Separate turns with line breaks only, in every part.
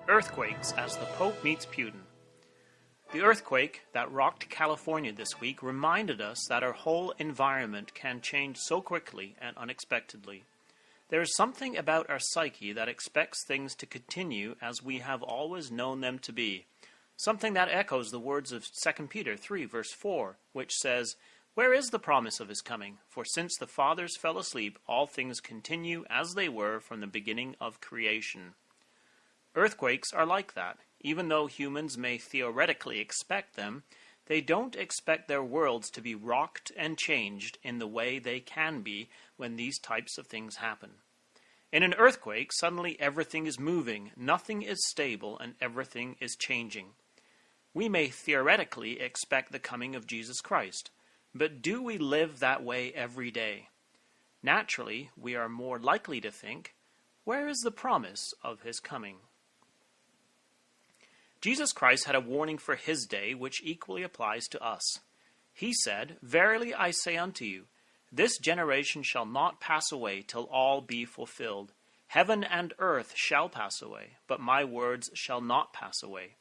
Earthquakes as the Pope Meets Putin. The earthquake that rocked California this week reminded us that our whole environment can change so quickly and unexpectedly. There is something about our psyche that expects things to continue as we have always known them to be. Something that echoes the words of 2 Peter 3 verse 4, which says, "Where is the promise of his coming? For since the fathers fell asleep, all things continue as they were from the beginning of creation." Earthquakes are like that. Even though humans may theoretically expect them, they don't expect their worlds to be rocked and changed in the way they can be when these types of things happen. In an earthquake, suddenly everything is moving, nothing is stable, and everything is changing. We may theoretically expect the coming of Jesus Christ, but do we live that way every day? Naturally, we are more likely to think, where is the promise of his coming? Jesus Christ had a warning for his day which equally applies to us. He said, "Verily I say unto you, this generation shall not pass away till all be fulfilled. Heaven and earth shall pass away, but my words shall not pass away.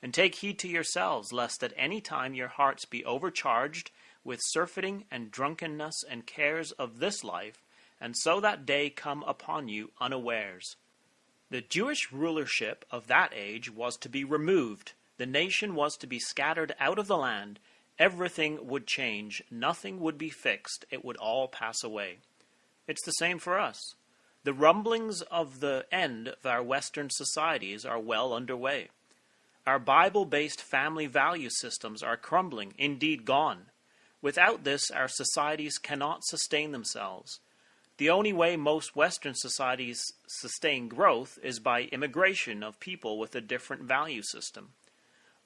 And take heed to yourselves, lest at any time your hearts be overcharged with surfeiting and drunkenness and cares of this life, and so that day come upon you unawares." The Jewish rulership of that age was to be removed. The nation was to be scattered out of the land. Everything would change. Nothing would be fixed. It would all pass away. It's the same for us. The rumblings of the end of our Western societies are well underway. Our Bible-based family value systems are crumbling, indeed gone. Without this, our societies cannot sustain themselves. The only way most Western societies sustain growth is by immigration of people with a different value system.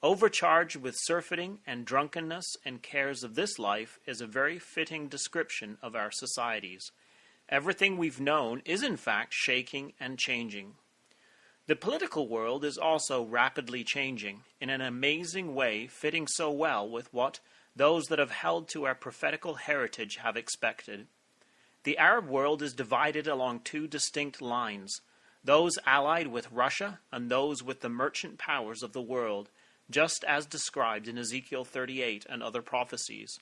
Overcharged with surfeiting and drunkenness and cares of this life is a very fitting description of our societies. Everything we've known is in fact shaking and changing. The political world is also rapidly changing, in an amazing way fitting so well with what those that have held to our prophetical heritage have expected. The Arab world is divided along two distinct lines, those allied with Russia and those with the merchant powers of the world, just as described in Ezekiel 38 and other prophecies.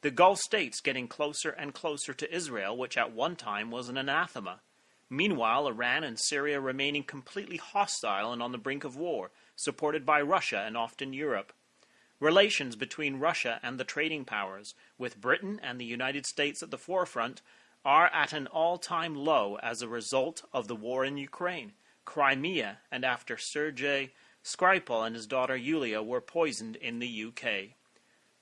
The Gulf states getting closer and closer to Israel, which at one time was an anathema. Meanwhile, Iran and Syria remaining completely hostile and on the brink of war, supported by Russia and often Europe. Relations between Russia and the trading powers, with Britain and the United States at the forefront, are at an all-time low as a result of the war in Ukraine, Crimea, and after Sergei Skripal and his daughter Yulia were poisoned in the UK.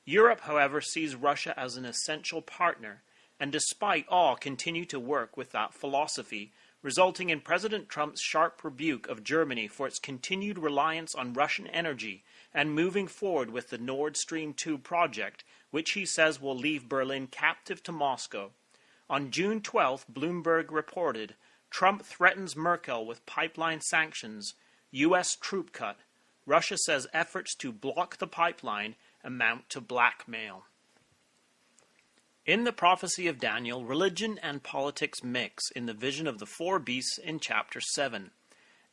Europe, however, sees Russia as an essential partner, and despite all continue to work with that philosophy, resulting in President Trump's sharp rebuke of Germany for its continued reliance on Russian energy and moving forward with the Nord Stream 2 project, which he says will leave Berlin captive to Moscow. On June 12th, Bloomberg reported, Trump threatens Merkel with pipeline sanctions, U.S. troop cut. Russia says efforts to block the pipeline amount to blackmail. In the prophecy of Daniel, religion and politics mix in the vision of the four beasts in chapter 7.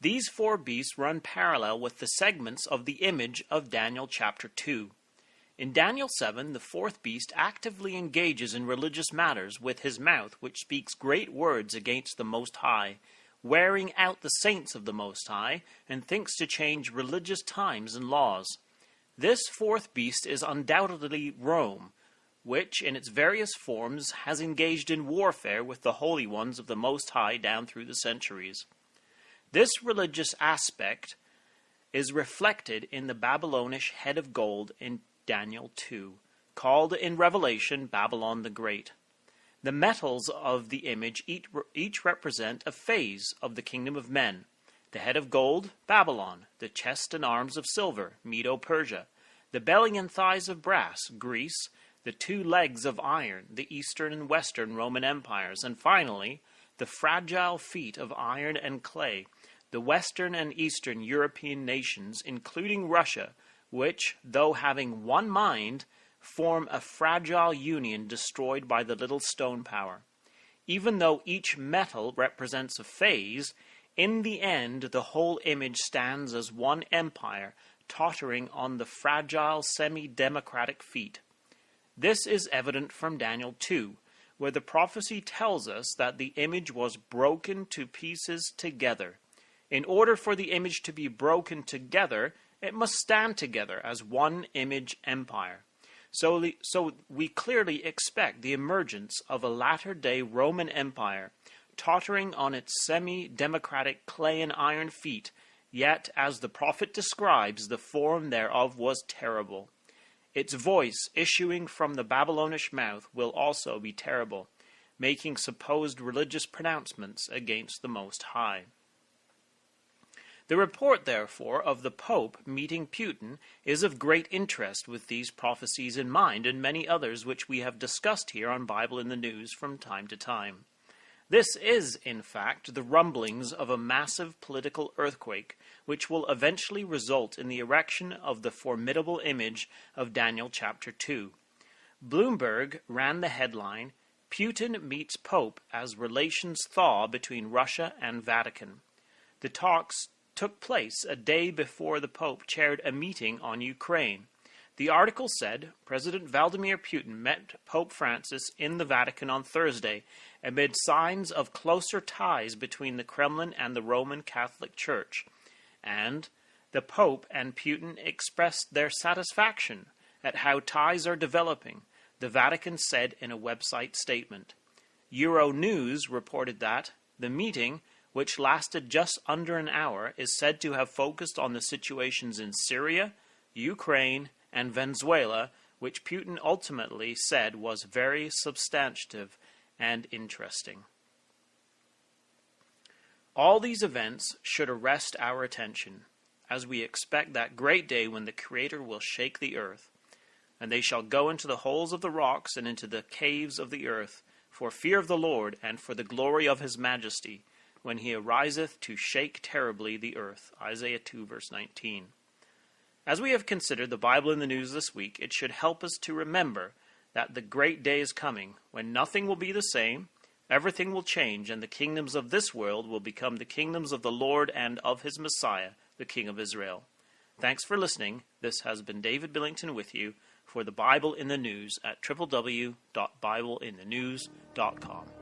These four beasts run parallel with the segments of the image of Daniel chapter 2. In Daniel 7, the fourth beast actively engages in religious matters with his mouth, which speaks great words against the Most High, wearing out the saints of the Most High, and thinks to change religious times and laws. This fourth beast is undoubtedly Rome, which in its various forms has engaged in warfare with the holy ones of the Most High down through the centuries. This religious aspect is reflected in the Babylonish head of gold in Daniel 2, called in Revelation Babylon the Great. The metals of the image each represent a phase of the kingdom of men. The head of gold, Babylon, the chest and arms of silver, Medo-Persia, the belly and thighs of brass, Greece, the two legs of iron, the Eastern and Western Roman empires, and finally, the fragile feet of iron and clay, the Western and Eastern European nations, including Russia, which, though having one mind, form a fragile union destroyed by the little stone power. Even though each metal represents a phase, In the end, the whole image stands as one empire, tottering on the fragile semi-democratic feet. This is evident from Daniel 2, where the prophecy tells us that the image was broken to pieces together. In order for the image to be broken together, it must stand together as one image empire. So we clearly expect the emergence of a latter-day Roman Empire, tottering on its semi-democratic clay and iron feet, yet, as the prophet describes, the form thereof was terrible. Its voice issuing from the Babylonish mouth will also be terrible, making supposed religious pronouncements against the Most High. The report, therefore, of the Pope meeting Putin is of great interest with these prophecies in mind and many others which we have discussed here on Bible in the News from time to time. This is, in fact, the rumblings of a massive political earthquake, which will eventually result in the erection of the formidable image of Daniel chapter 2. Bloomberg ran the headline, "Putin Meets Pope as Relations Thaw Between Russia and Vatican." The talks took place a day before the Pope chaired a meeting on Ukraine. The article said President Vladimir Putin met Pope Francis in the Vatican on Thursday amid signs of closer ties between the Kremlin and the Roman Catholic Church, and the Pope and Putin expressed their satisfaction at how ties are developing, the Vatican said in a website statement. Euronews reported that the meeting, which lasted just under an hour, is said to have focused on the situations in Syria, Ukraine, and Venezuela, which Putin ultimately said was very substantive and interesting. All these events should arrest our attention, as we expect that great day when the Creator will shake the earth, and they shall go into the holes of the rocks and into the caves of the earth, for fear of the Lord and for the glory of his majesty, when he ariseth to shake terribly the earth. Isaiah 2, verse 19. As we have considered the Bible in the News this week, it should help us to remember that the great day is coming, when nothing will be the same, everything will change, and the kingdoms of this world will become the kingdoms of the Lord and of his Messiah, the King of Israel. Thanks for listening. This has been David Billington with you for the Bible in the News at www.bibleinthenews.com.